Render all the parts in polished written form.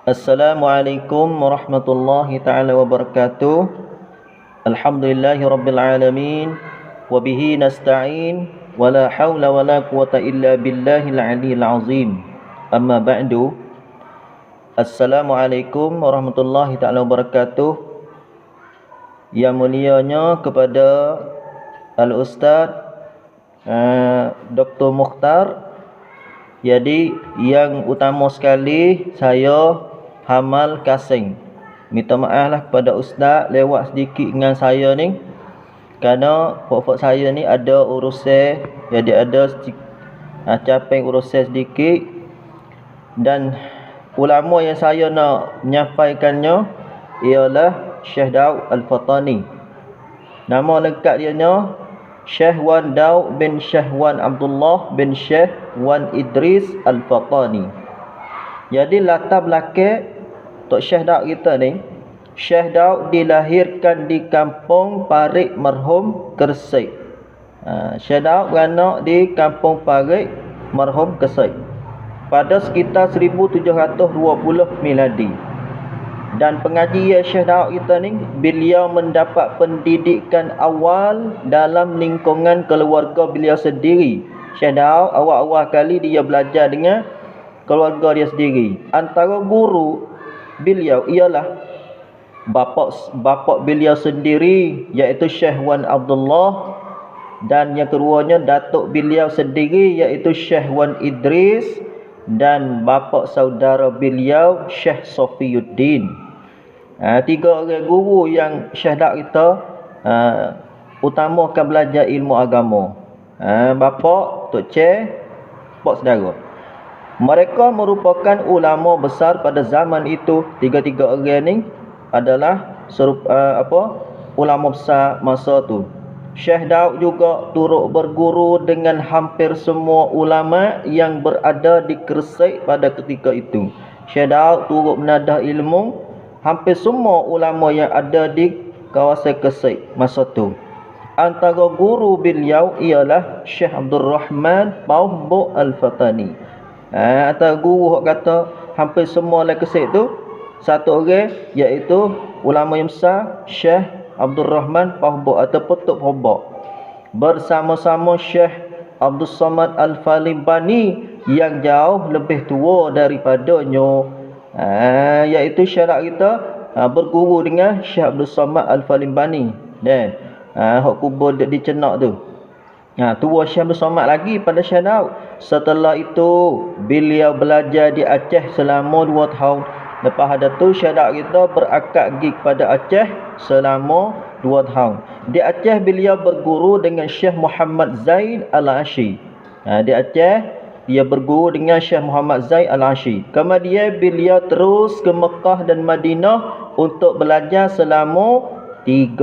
Assalamualaikum warahmatullahi ta'ala wabarakatuh. Alhamdulillahi rabbil alamin. Wabihi nasta'in. Wala hawla wala quwata illa billahil aliyil azim. Amma ba'du. Assalamualaikum warahmatullahi ta'ala wabarakatuh. Yang mulianya kepada Al-Ustaz Dr. Mukhtar. Jadi yang utama sekali saya Hamal Kasing. Minta maaf lah kepada Ustaz lewat sedikit dengan saya ni. Kerana pokok saya ni ada urusan, jadi ada capek urusan sedikit. Dan ulama yang saya nak menyampaikannya ialah Syekh Daud Al-Fatani. Nama lengkap dia Syekh Wan Daud bin Syekh Wan Abdullah bin Syekh Wan Idris Al-Fatani. Jadi latar belakang Tok Syekh Daud kita ni, Syekh Daud dilahirkan di kampung Parit Merhum Kersik. Syekh Daud beranak di kampung Parit Merhum Kersik pada sekitar 1720 miladi. Dan pengajian Syekh Daud kita ni, beliau mendapat pendidikan awal dalam lingkungan keluarga beliau sendiri. Syekh Daud awal-awal kali dia belajar dengan keluarga dia sendiri. Antara guru beliau ialah bapa beliau sendiri, iaitu Syekh Wan Abdullah, dan yang keduanya datuk beliau sendiri, iaitu Syekh Wan Idris, dan bapa saudara beliau Syekh Sofiyuddin. Tiga orang guru yang Syekh Daud kita utamakan belajar ilmu agama. Bapa, tok cik, pak saudara. Mereka merupakan ulama besar pada zaman itu. Tiga-tiga orang ni adalah ulama besar masa tu. Syekh Daud juga turut berguru dengan hampir semua ulama yang berada di Kersik pada ketika itu. Syekh Daud turut menadah ilmu hampir semua ulama yang ada di kawasan Kersik masa tu. Antara guru beliau ialah Syekh Abdul Rahman Pauhbo Al-Fatani. Antara guru yang kata hampir semua orang Kersik tu, satu orang iaitu ulama yang besar Syekh Abdul Rahman Pauhbo atau Tok Pauhbo, bersama-sama Syekh Abdul Samad Al-Falibani yang jauh lebih tua daripadanya. Iaitu syarat kita berguru dengan Syekh Abdul Samad Al-Falibani. Hak kubur dicenak tu. Tua Syekh Abdul Samad lagi pada Syekh Daud. Setelah itu beliau belajar di Aceh selama 2 tahun. Lepas ada tu Syekh Daud kita berakad pergi kepada Aceh selama 2 tahun. Di Aceh beliau berguru dengan Syekh Muhammad Zaid Al-Ashi. Di Aceh dia berguru dengan Syekh Muhammad Zaid Al-Ashi. Kemudian beliau terus ke Mekah dan Madinah untuk belajar selama 30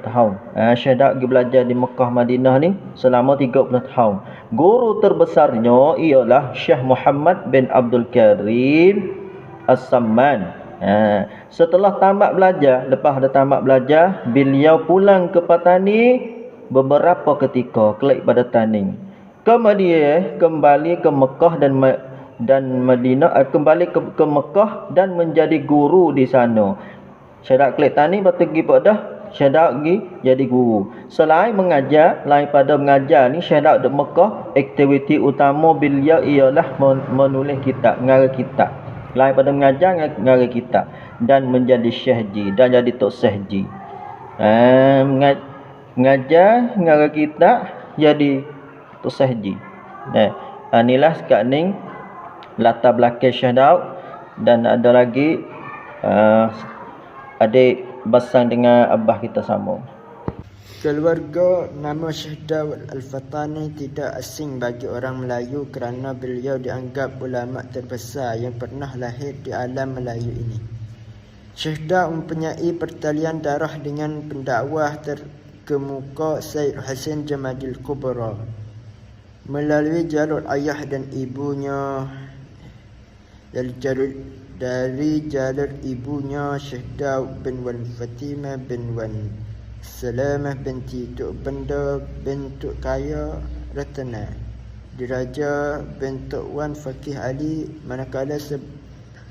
tahun. Syekh Daud pergi belajar di Mekah Madinah ni selama 30 tahun. Guru terbesarnya ialah Syekh Muhammad bin Abdul Karim As-Samman. Setelah tamat belajar, lepas dah tamat belajar, beliau pulang ke Patani beberapa ketika kelak pada Tani. Kemudian kembali ke Mekah dan Madinah, kembali ke Mekah dan menjadi guru di sana. Syekh Daud kelak Tani pergi pada Syekh Daud pergi jadi guru. Selain mengajar, lain pada mengajar ni Syekh Daud di Mekah, aktiviti utama beliau ialah menulis kitab, mengarang kitab. Lain pada mengajar, mengarang kitab dan menjadi syekh dan jadi tok syekh. Mengajar, mengarang kitab, jadi tok syekh. Inilah sekarang latar belakang Syekh Daud. Dan ada lagi adik basang dengan abah kita sama. Keluarga nama Syekh Daud Al-Fatani tidak asing bagi orang Melayu kerana beliau dianggap ulama terbesar yang pernah lahir di alam Melayu ini. Syekh Daud mempunyai pertalian darah dengan pendakwah terkemuka Said Hasan Jamadil Kubra melalui jalur ayah dan ibunya. Dari jalur ibunya Syekh Daud bin Wan Fatimah bin Wan Salamah binti Tuk Benda bin Tuk Kaya Ratana, diraja bin Tuk Wan Fakih Ali, manakala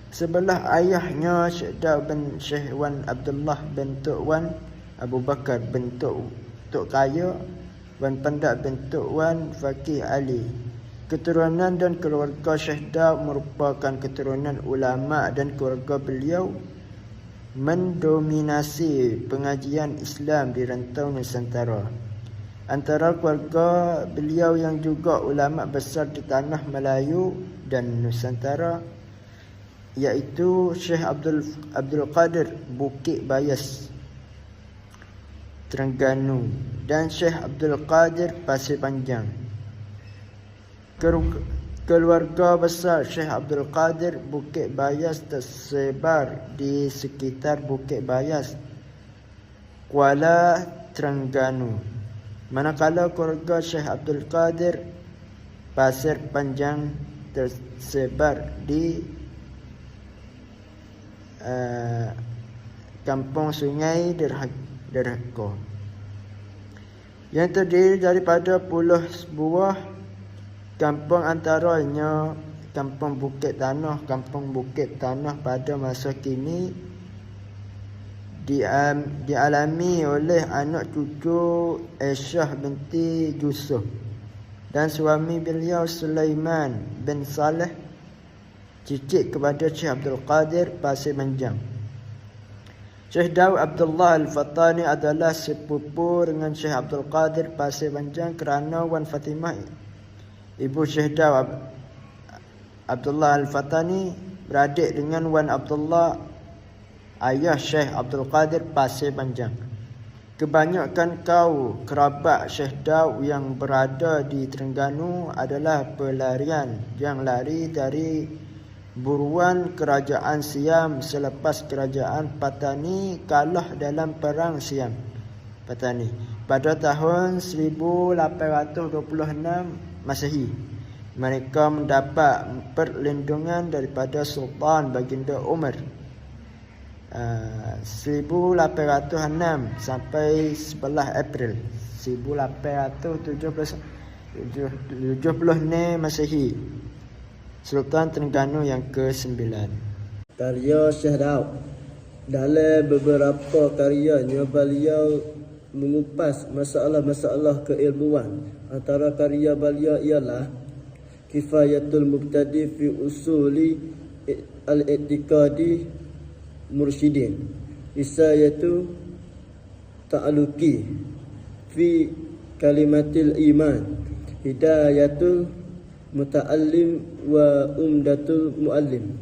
Sebelah ayahnya Syekh Daud bin Syekh Wan Abdullah bin Tok Wan Abu Bakar bin Tok Kaya Wan Pendak bin Tok Wan Fakih Ali. Keturunan dan keluarga Syekh Daud merupakan keturunan ulama dan keluarga beliau mendominasi pengajian Islam di rantau Nusantara. Antara keluarga beliau yang juga ulama besar di tanah Melayu dan Nusantara iaitu Syekh Abdul Qadir Bukit Bayas Terengganu dan Syekh Abdul Qadir Pasir Panjang. Keluarga besar Syekh Abdul Qadir Bukit Bayas tersebar di sekitar Bukit Bayas, Kuala Terengganu. Manakala keluarga Syekh Abdul Qadir Pasir Panjang tersebar di Kampung Sungai Derhaka yang terdiri daripada 10 buah kampung, antaranya Kampung Bukit Tanah. Kampung Bukit Tanah pada masa kini dialami oleh anak cucu Aisyah binti Yusuf dan suami beliau Sulaiman bin Saleh, cicit kepada Syekh Abdul Qadir Pasir Panjang. Syekh Daud Abdullah Al-Fattani adalah sepupu dengan Syekh Abdul Qadir Pasir Panjang kerana Wan Fatimah, ibu Syekh Daud Abdullah Al-Fattani, beradik dengan Wan Abdullah, ayah Syekh Abdul Qadir Pasir Panjang. Kebanyakan kerabat Syekh Daud yang berada di Terengganu adalah pelarian yang lari dari buruan kerajaan Siam selepas kerajaan Patani kalah dalam perang Siam Patani pada tahun 1826 Masehi. Mereka mendapat perlindungan daripada Sultan Baginda Umar 1806 sampai 11 April 1870 Masehi, Sultan Terengganu yang ke-9. Karya Syekh Daud. Dalam beberapa karyanya beliau mengupas masalah-masalah keilmuan. Antara karya beliau ialah Kifayatul Mubtadi fi Usuli Al-I'tiqadi Mursyidin, Isayatu Ta'aluki fi Kalimatil Iman, Hidayatul Muta'allim wa Umdatul Muallim,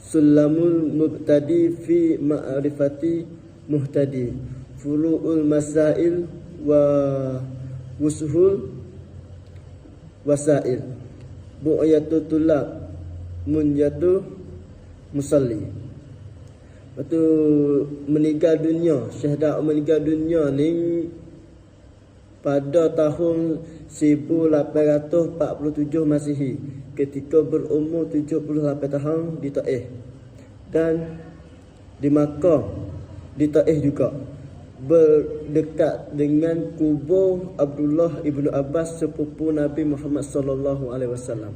Sulamul Mubtadi fi Ma'rifati Muhtadi, Furu'ul Masail wa Wusuhul Wasail, Bu'yatul Tulab, Munyatu Musalli. Waktu meninggal dunia, Syekh Daud meninggal dunia ni pada tahun 1847 Masehi ketika berumur 78 tahun di Taif, dan di Makkah di Taif juga, berdekat dengan kubur Abdullah ibnu Abbas sepupu Nabi Muhammad sallallahu alaihi wasallam.